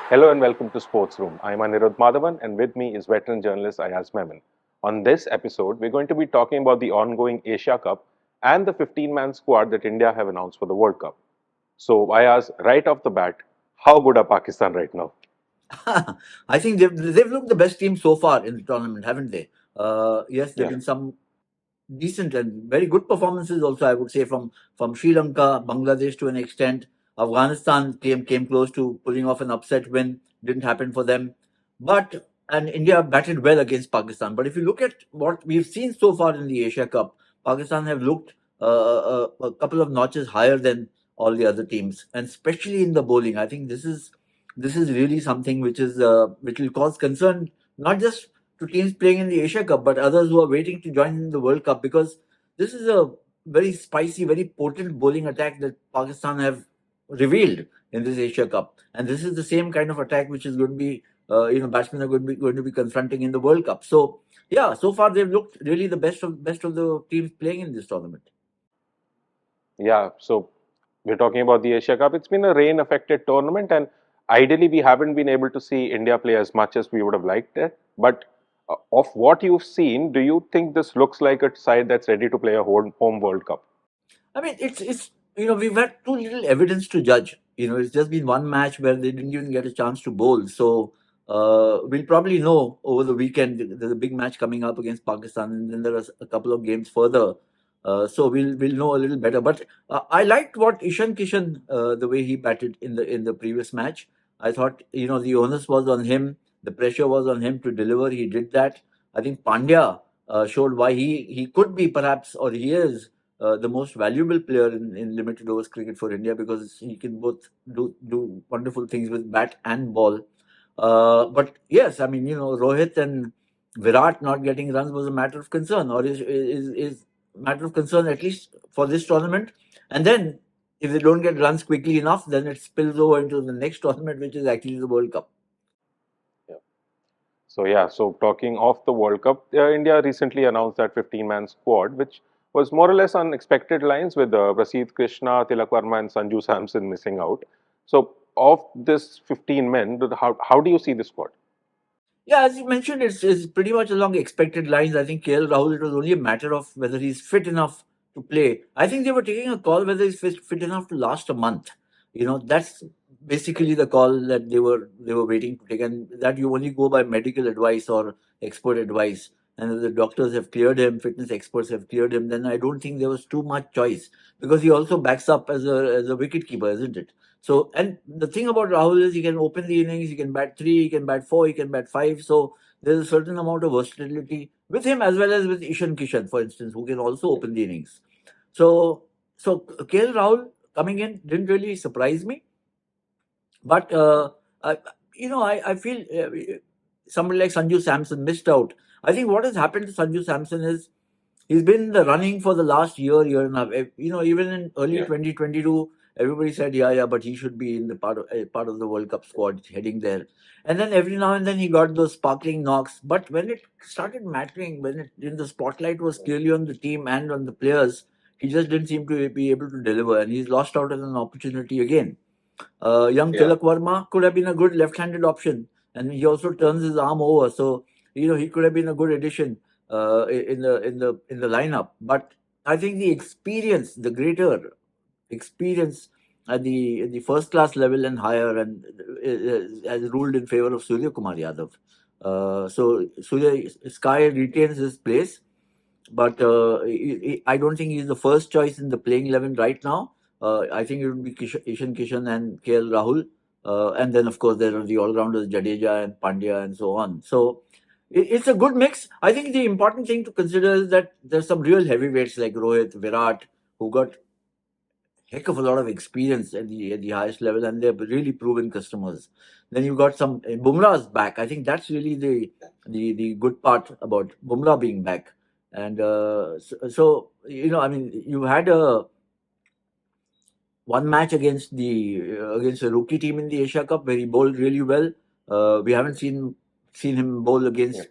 Hello and welcome to Sports Room. I'm Anirudh Madhavan and with me is veteran journalist Ayaz Memon. On this episode, we're going to be talking about the ongoing Asia Cup and the 15-man squad that India have announced for the World Cup. So, Ayaz, right off the bat, how good are Pakistan right now? I think they've looked the best team so far in the tournament, haven't they? Yes, there've Yeah. been some decent and very good performances also. I would say from Sri Lanka, Bangladesh to an extent. Afghanistan came close to pulling off an upset win. Didn't happen for them, but and India batted well against Pakistan. But if you look at what we've seen so far in the Asia Cup, Pakistan have looked a couple of notches higher than all the other teams, and especially in the bowling. I think this is really something which will cause concern not just to teams playing in the Asia Cup, but others who are waiting to join in the World Cup, because this is a very spicy, very potent bowling attack that Pakistan have revealed in this Asia Cup, and this is the same kind of attack which is going to be, batsmen are going to be confronting in the World Cup. So yeah, so far they've looked really the best of the teams playing in this tournament. Yeah, so we're talking about the Asia Cup. It's been a rain affected tournament, and ideally, we haven't been able to see India play as much as we would have liked it. But of what you've seen, do you think this looks like a side that's ready to play a home World Cup? I mean, it's we've had too little evidence to judge. It's just been one match where they didn't even get a chance to bowl. So we'll probably know over the weekend. There's a big match coming up against Pakistan, and then there are a couple of games further. So we'll know a little better. But I liked what Ishan Kishan, the way he batted in the previous match. I thought the onus was on him, the pressure was on him to deliver. He did that. I think Pandya showed why he could be perhaps, or he is the most valuable player in limited overs cricket for India, because he can both do wonderful things with bat and ball. But yes, I mean, Rohit and Virat not getting runs was a matter of concern, or is matter of concern at least for this tournament. And then if they don't get runs quickly enough, then it spills over into the next tournament, which is actually the World Cup. Yeah. So talking of the World Cup, India recently announced that 15-man squad, which was more or less on expected lines with Prasidh Krishna, Tilak Varma, and Sanju Samson missing out. So of this 15 men, how do you see the squad? Yeah, as you mentioned, it's pretty much along expected lines. I think KL Rahul, it was only a matter of whether he's fit enough to play. I think they were taking a call whether he's fit enough to last a month. That's basically the call that they were waiting to take, and that you only go by medical advice or expert advice. And if the doctors have cleared him, fitness experts have cleared him, then I don't think there was too much choice, because he also backs up as a wicket keeper, isn't it? So, and the thing about Rahul is he can open the innings, he can bat three, he can bat four, he can bat five. So there's a certain amount of versatility with him, as well as with Ishan Kishan, for instance, who can also open the innings. So, so KL Rahul coming in didn't really surprise me, but I feel somebody like Sanju Samson missed out. I think what has happened to Sanju Samson is he's been in the running for the last year and a half. Even in early Yeah. 2022, everybody said, yeah, but he should be in the part of the World Cup squad heading there. And then every now and then he got those sparkling knocks. But when it started mattering, when the spotlight was clearly on the team and on the players, he just didn't seem to be able to deliver, and he's lost out on an opportunity again. Young Yeah. Tilak Varma could have been a good left-handed option, and he also turns his arm over, so he could have been a good addition in the lineup. But I think the experience, the greater experience at the first class level and higher, and has ruled in favor of Surya Kumar Yadav. So Surya Sky retains his place, but I don't think he's the first choice in the playing 11 right now. I think it would be Ishan Kishan and KL Rahul. And then, of course, there are the all-rounders, Jadeja and Pandya and so on. So it's a good mix. I think the important thing to consider is that there's some real heavyweights like Rohit, Virat, who got heck of a lot of experience at the highest level, and they're really proven customers. Then you got some Bumrah's back. I think that's really the good part about Bumrah being back. And I mean, you had a one match against a rookie team in the Asia Cup where he bowled really well. We haven't seen him bowl Yeah. against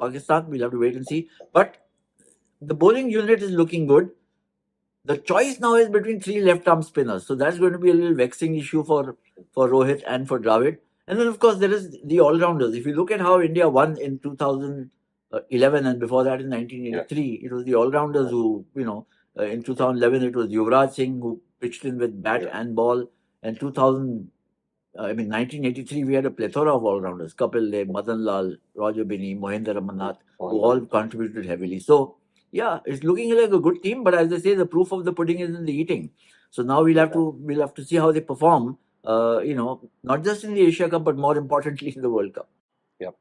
Pakistan. We'll have to wait and see. But the bowling unit is looking good. The choice now is between three left arm spinners. So that's going to be a little vexing issue for Rohit and for Dravid. And then, of course, there is the all-rounders. If you look at how India won in 2011 and before that in 1983, it was the all-rounders who, in 2011 it was Yuvraj Singh who pitched in with bat and ball. And 1983 we had a plethora of all-rounders: Kapil Dev, Madan Lal, Roger Binny, Mohinder Amarnath, who all contributed heavily. So yeah, it's looking like a good team. But as I say, the proof of the pudding is in the eating. So now we'll have to see how they perform. Not just in the Asia Cup, but more importantly in the World Cup. Yeah.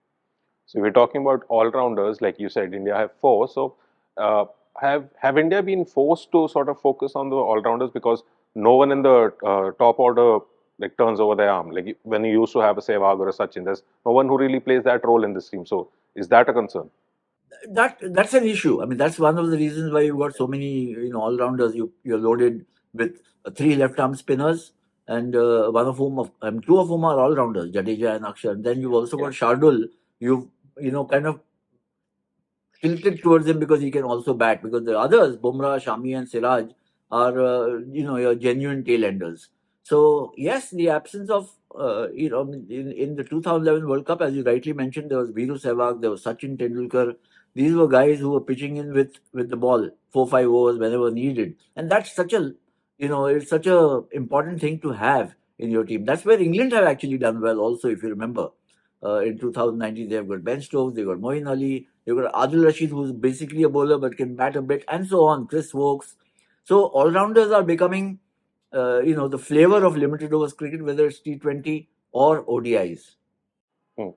So we're talking about all-rounders, like you said, India have four. So have India been forced to sort of focus on the all-rounders because no one in the top order like turns over their arm? Like when you used to have a Sehwag or a Sachin, there's no one who really plays that role in this team. So is that a concern? That's an issue. I mean, that's one of the reasons why you've got so many all rounders. You're loaded with three left arm spinners, and two of whom are all rounders, Jadeja and Akshar. Then you've also got Shardul. You've kind of tilted towards him because he can also bat. Because the others, Bumrah, Shami, and Siraj, are your genuine tailenders. So yes, the absence of in the 2011 World Cup, as you rightly mentioned, there was Viru Sehwag, there was Sachin Tendulkar. These were guys who were pitching in with the ball 4-5 overs whenever needed, and that's such a it's such a important thing to have in your team. That's where England have actually done well. Also, if you remember, in 2019 they've got Ben Stokes, they've got Moeen Ali, they've got Adil Rashid, who's basically a bowler but can bat a bit, and so on. Chris Wokes. So all rounders are becoming the flavor of limited overs cricket, whether it's T20 or ODIs. Hmm.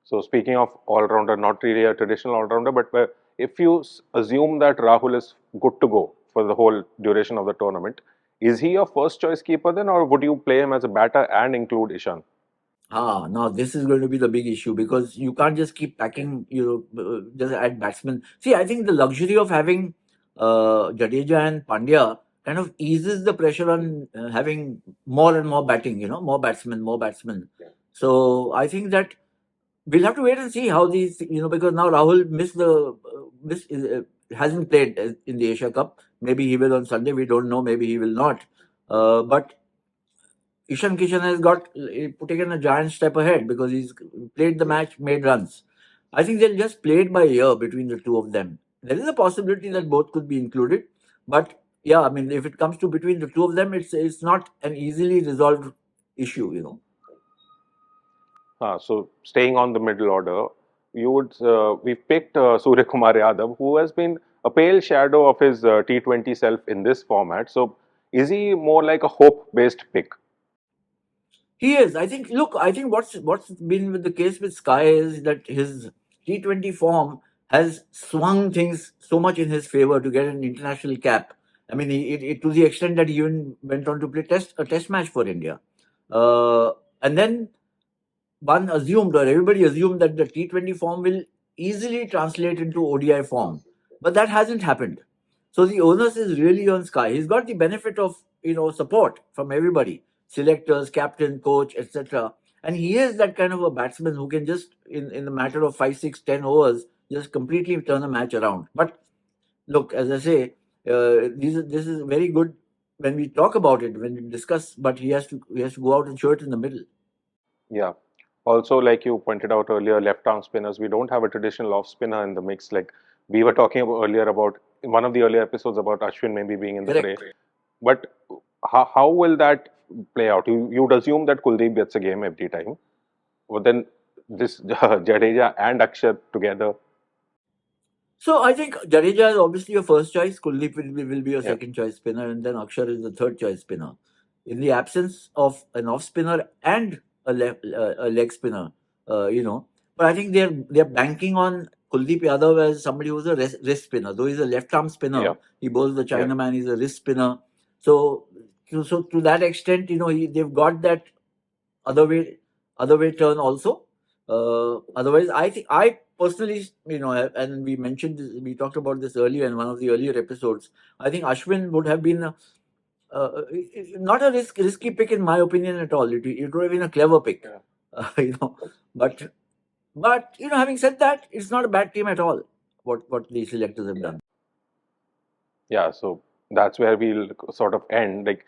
So speaking of all-rounder, not really a traditional all-rounder, but if you assume that Rahul is good to go for the whole duration of the tournament, is he your first choice keeper then, or would you play him as a batter and include Ishan? Now this is going to be the big issue because you can't just keep packing, just add batsmen. See, I think the luxury of having Jadeja and Pandya kind of eases the pressure on having more and more batting, more batsmen, more batsmen. So I think that we'll have to wait and see how these, because now Rahul hasn't played in the Asia Cup. Maybe he will on Sunday. We don't know. Maybe he will not. But Ishan Kishan has taken a giant step ahead because he's played the match, made runs. I think they'll just play it by ear between the two of them. There is a possibility that both could be included, but yeah, I mean, if it comes to between the two of them, it's not an easily resolved issue. So staying on the middle order, we've picked Surya Kumar Yadav, who has been a pale shadow of his T20 self in this format. So is he more like a hope-based pick? He is. I think. Look, I think what's been with the case with Sky is that his T20 form has swung things so much in his favor to get an international cap. I mean, to the extent that he even went on to play a test match for India, and then everybody assumed that the T20 form will easily translate into ODI form, but that hasn't happened. So the onus is really on Sky. He's got the benefit of support from everybody, selectors, captain, coach, etc. And he is that kind of a batsman who can just in the matter of 5, 6, 10 overs just completely turn a match around. But look, as I say, this is very good when we talk about it, when we discuss. But he has to go out and show it in the middle. Yeah. Also, like you pointed out earlier, left-arm spinners, we don't have a traditional off-spinner in the mix. Like we were talking about earlier about in one of the earlier episodes about Ashwin maybe being in the fray. Correct. But how will that play out? You'd assume that Kuldeep gets a game every time. But then this Jadeja and Akshar together. So I think Jadeja is obviously your first choice. Kuldeep will be your Yeah. second choice spinner, and then Akshar is the third choice spinner. In the absence of an off spinner and a leg spinner, But I think they're banking on Kuldeep Yadav as somebody who's a wrist spinner. Though he's a left arm spinner, Yeah. he bowls the Chinaman. He's a wrist spinner. So to that extent, they've got that other way turn also. Otherwise, I think I personally, and we talked about this earlier in one of the earlier episodes. I think Ashwin would have been not a risky pick in my opinion at all. It would have been a clever pick, you know. But having said that, it's not a bad team at all. What the selectors have done. Yeah, so that's where we'll sort of end. Like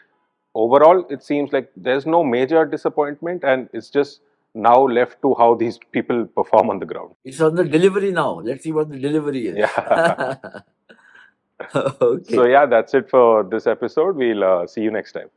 overall, it seems like there's no major disappointment, and it's just now left to how these people perform on the ground. It's on the delivery now. Let's see what the delivery is. Yeah. Okay. So yeah, that's it for this episode. We'll see you next time.